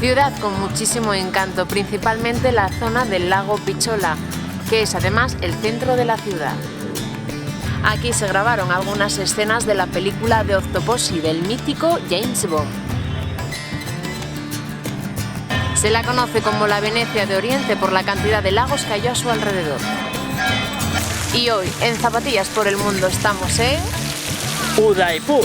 Ciudad con muchísimo encanto, principalmente la zona del lago Pichola, que es además el centro de la ciudad. Aquí se grabaron algunas escenas de la película de Octopussy del mítico James Bond. Se la conoce como la Venecia de Oriente por la cantidad de lagos que hay a su alrededor. Y hoy, en Zapatillas por el Mundo, estamos en Udaipur.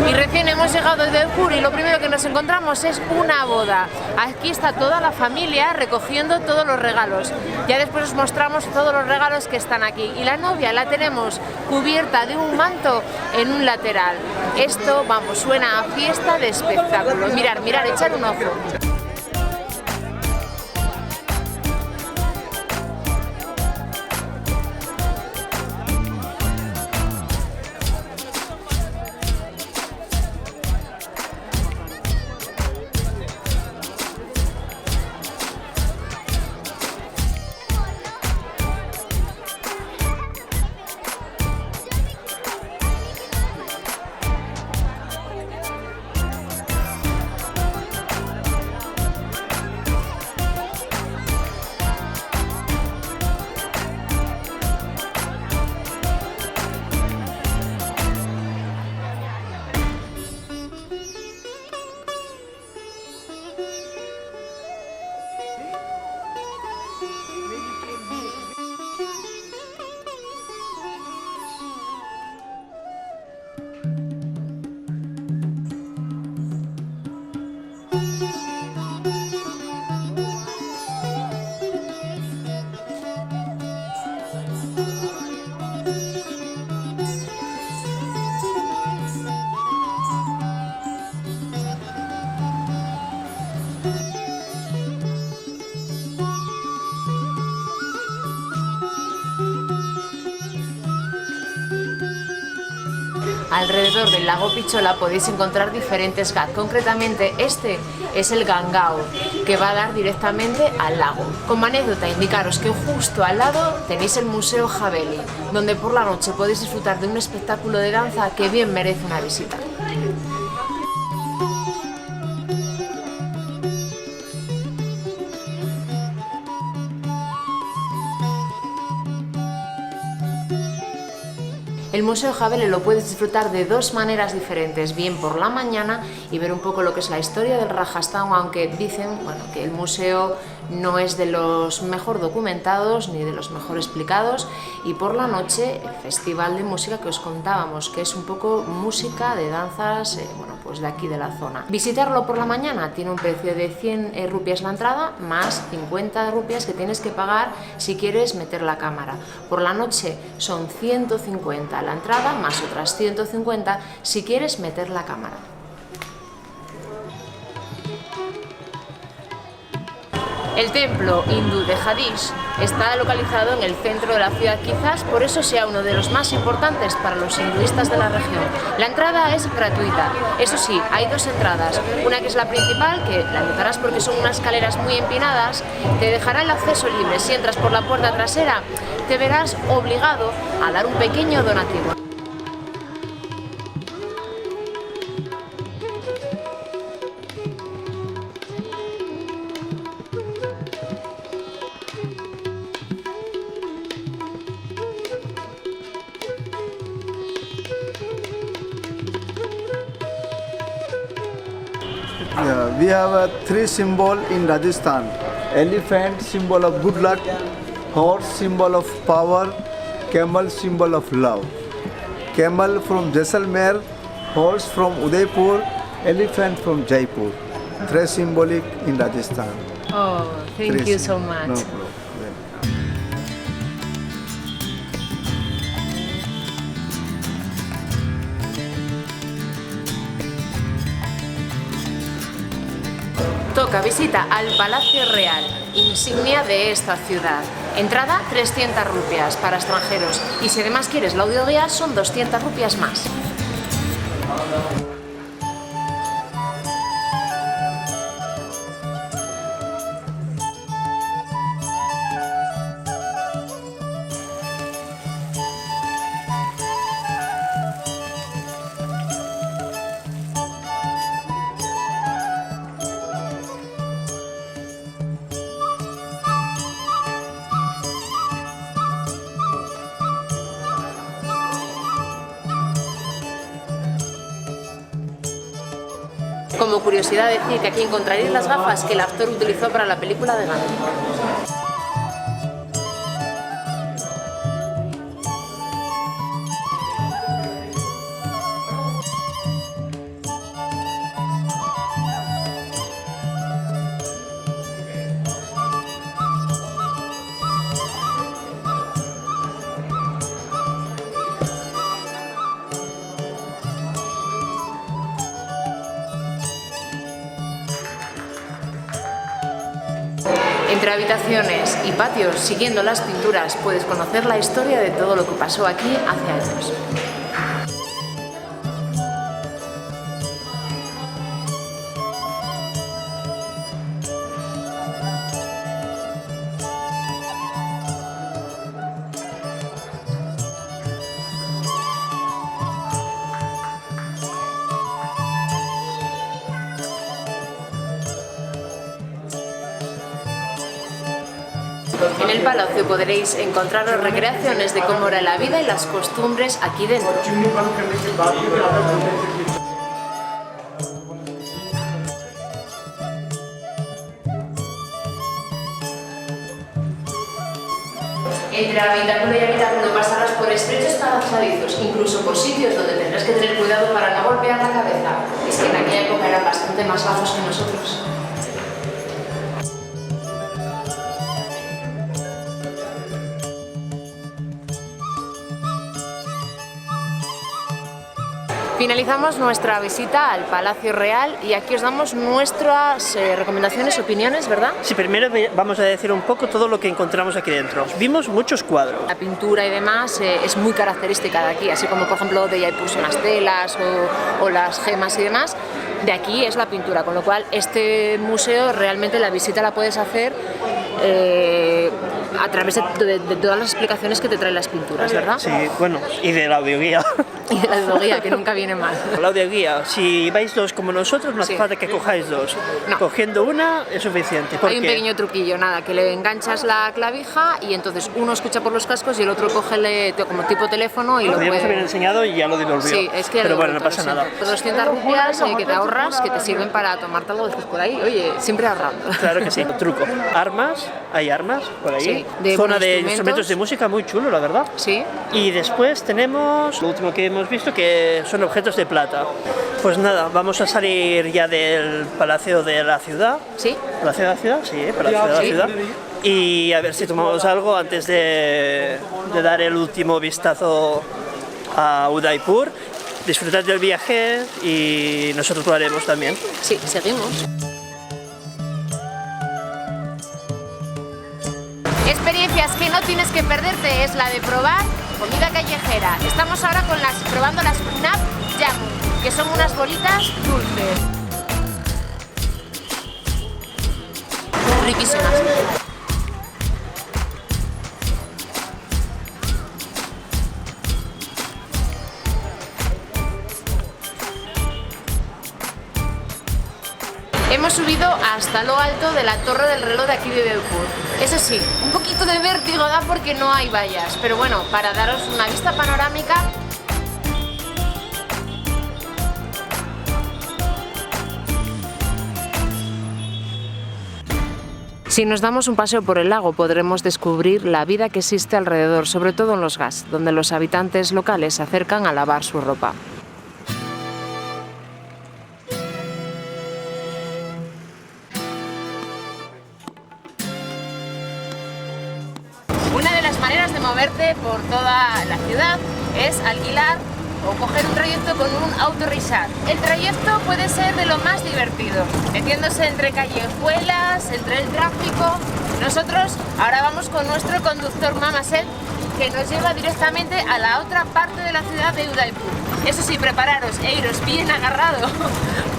Y recién hemos llegado de Udaipur y lo primero que nos encontramos es una boda. Aquí está toda la familia recogiendo todos los regalos. Ya después os mostramos todos los regalos que están aquí. Y la novia la tenemos cubierta de un manto en un lateral. Esto, vamos, suena a fiesta de espectáculo. Mirad, echar un ojo. Alrededor del lago Pichola podéis encontrar diferentes ghats, concretamente este es el Gangao, que va a dar directamente al lago. Como anécdota, indicaros que justo al lado tenéis el Museo Haveli, donde por la noche podéis disfrutar de un espectáculo de danza que bien merece una visita. El Museo Haveli lo puedes disfrutar de dos maneras diferentes, bien por la mañana y ver un poco lo que es la historia del Rajastán, aunque dicen que el museo no es de los mejor documentados ni de los mejor explicados, y por la noche el festival de música que os contábamos, que es un poco música de danzas pues de aquí de la zona. Visitarlo por la mañana tiene un precio de 100 rupias la entrada, más 50 rupias que tienes que pagar si quieres meter la cámara. Por la noche son 150 la entrada, más otras 150 si quieres meter la cámara. El templo hindú de Hadish está localizado en el centro de la ciudad, quizás por eso sea uno de los más importantes para los hinduistas de la región. La entrada es gratuita, eso sí, hay dos entradas, una que es la principal, que la notarás porque son unas escaleras muy empinadas, te dejará el acceso libre. Si entras por la puerta trasera, te verás obligado a dar un pequeño donativo. Yeah, we have three symbols in Rajasthan. Elephant, symbol of good luck. Horse, symbol of power. Camel, symbol of love. Camel from Jaisalmer. Horse from Udaipur. Elephant from Jaipur. Three symbolic in Rajasthan. Oh, thank you so much. No problem. Toca visita al Palacio Real, insignia de esta ciudad. Entrada 300 rupias para extranjeros y si además quieres la audioguía son 200 rupias más. como curiosidad decir que aquí encontraréis las gafas que el actor utilizó para la película de Gandhi. Entre habitaciones y patios, siguiendo las pinturas, puedes conocer la historia de todo lo que pasó aquí hace años. En el palacio podréis encontraros recreaciones de cómo era la vida y las costumbres aquí dentro. Entre habitáculo y habitáculo pasarás por estrechos pasadizos, incluso por sitios donde tendrás que tener cuidado para no golpear la cabeza. Es que en aquella época eran bastante más bajos que nosotros. Finalizamos nuestra visita al Palacio Real y aquí os damos nuestras recomendaciones, opiniones, ¿verdad? Sí, primero vamos a decir un poco todo lo que encontramos aquí dentro. Vimos muchos cuadros. La pintura y demás es muy característica de aquí, así como por ejemplo de Jaipur son las telas o las gemas y demás. De aquí es la pintura, con lo cual este museo realmente la visita la puedes hacer a través de todas las explicaciones que te traen las pinturas, ¿verdad? Sí, bueno, y de la audioguía. Y de la audioguía, que nunca viene mal. La audioguía, si vais dos como nosotros, no hace falta que cojáis dos. No. Cogiendo una es suficiente. Hay un pequeño truquillo, nada, que le enganchas la clavija y entonces uno escucha por los cascos y el otro coge como tipo teléfono y lo puede... Podríamos haber enseñado y ya lo devolvió. Sí, es que ya pero lo bueno, no devuelto, pasa nada. 200 rupias que te ahorras, que te sirven para tomarte algo después por ahí. Oye, siempre ahorrando. Claro que sí. Truco. Armas, hay armas por ahí. Sí, de zona de instrumentos. instrumentos de música muy chulo, la verdad. Sí. Y después tenemos lo último que hemos visto, que son objetos de plata. Pues nada, vamos a salir ya del Palacio de la Ciudad. ¿Sí? ¿Palacio de la Ciudad? Sí, Palacio de la Sí. Ciudad. Y a ver si tomamos algo antes de dar el último vistazo a Udaipur. Disfrutad del viaje y nosotros lo haremos también. Sí, seguimos. Experiencias que no tienes que perderte es la de probar comida callejera. Estamos ahora probando las Punab Jamu, que son unas bolitas dulces. Riquísimas. Hemos subido hasta lo alto de la torre del reloj de aquí de Udaipur. Eso sí, un poquito de vértigo da porque no hay vallas, pero bueno, para daros una vista panorámica. Si nos damos un paseo por el lago podremos descubrir la vida que existe alrededor, sobre todo en los ghats, donde los habitantes locales se acercan a lavar su ropa. Una de las maneras de moverte por toda la ciudad es alquilar o coger un trayecto con un autorrisar. El trayecto puede ser de lo más divertido, metiéndose entre callejuelas, entre el tráfico. Nosotros ahora vamos con nuestro conductor Mamaset, que nos lleva directamente a la otra parte de la ciudad de Udaipur. Eso sí, prepararos e iros bien agarrado,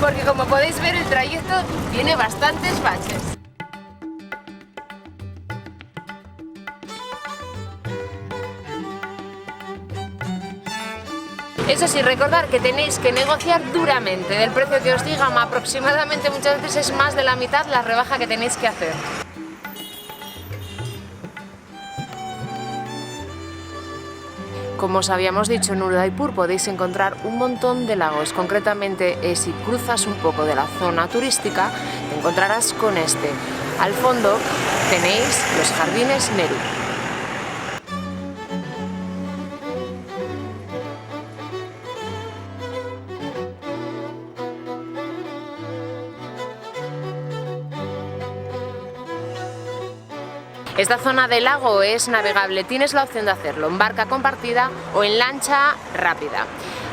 porque como podéis ver el trayecto tiene bastantes baches. Eso sí, recordad que tenéis que negociar duramente del precio que os digan, aproximadamente muchas veces es más de la mitad la rebaja que tenéis que hacer. Como os habíamos dicho, en Udaipur podéis encontrar un montón de lagos. Concretamente, si cruzas un poco de la zona turística, te encontrarás con este. Al fondo tenéis los jardines Nehru. Esta zona del lago es navegable, tienes la opción de hacerlo en barca compartida o en lancha rápida.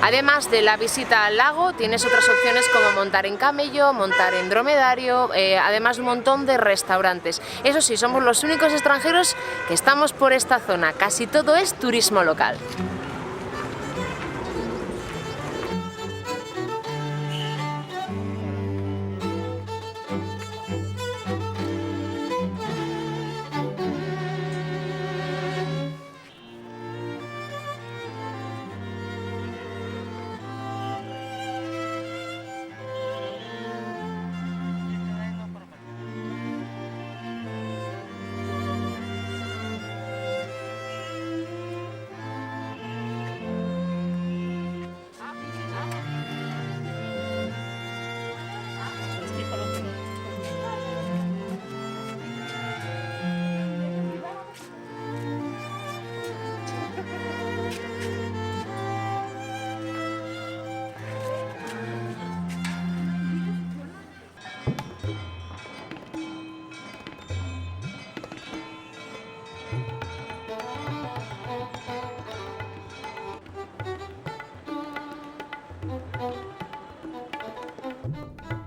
Además de la visita al lago, tienes otras opciones como montar en camello, montar en dromedario, además un montón de restaurantes. Eso sí, somos los únicos extranjeros que estamos por esta zona, casi todo es turismo local.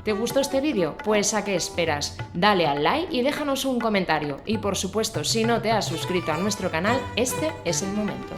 ¿Te gustó este vídeo? Pues ¿a qué esperas? Dale al like y déjanos un comentario. Y por supuesto, si no te has suscrito a nuestro canal, este es el momento.